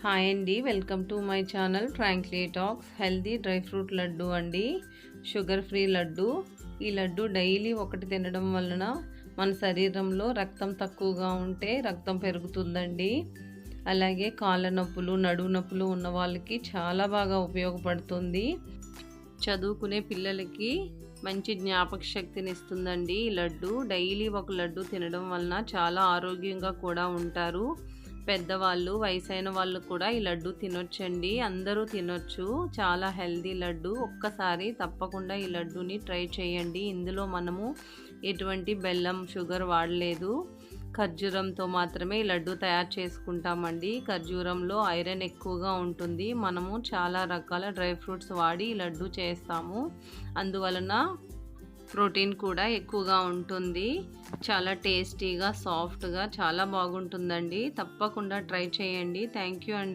Hi అండి, welcome to my channel frankly talks. Healthy dry fruit laddu అండి, sugar free laddu. ఈ laddu daily ఒకటి తినడం వలన మన శరీరంలో రక్తం తక్కువగా ఉంటే రక్తం పెరుగుతుందండి. అలాగే కాళ్ళ నొప్పులు, నడుము నొప్పులు ఉన్న వాళ్ళకి చాలా బాగా ఉపయోగపడుతుంది. చదువుకునే పిల్లలకి మంచి జ్ఞాపక శక్తిని ఇస్తుందండి ఈ లడ్డు. డైలీ ఒక లడ్డు తినడం వలన చాలా ఆరోగ్యంగా కూడా ఉంటారు. పెద్దవాళ్ళు, వయసైన వాళ్ళు కూడా ఈ లడ్డు తినొచ్చండి. అందరూ తినొచ్చు. చాలా హెల్దీ లడ్డు. ఒక్కసారి తప్పకుండా ఈ లడ్డుని ట్రై చేయండి. ఇందులో మనము ఎటువంటి బెల్లం, షుగర్ వాడలేదు. ఖర్జూరంతో మాత్రమే ఈ లడ్డు తయారు చేసుకుంటామండి. ఖర్జూరంలో ఐరన్ ఎక్కువగా ఉంటుంది. మనము చాలా రకాల డ్రై ఫ్రూట్స్ వాడి ఈ లడ్డు చేస్తాము. అందువలన ప్రోటీన్ కూడా ఎక్కువగా ఉంటుంది. చాలా టేస్టీగా, సాఫ్ట్గా చాలా బాగుంటుందండి. తప్పకుండా ట్రై చేయండి. థ్యాంక్ యూ అండి.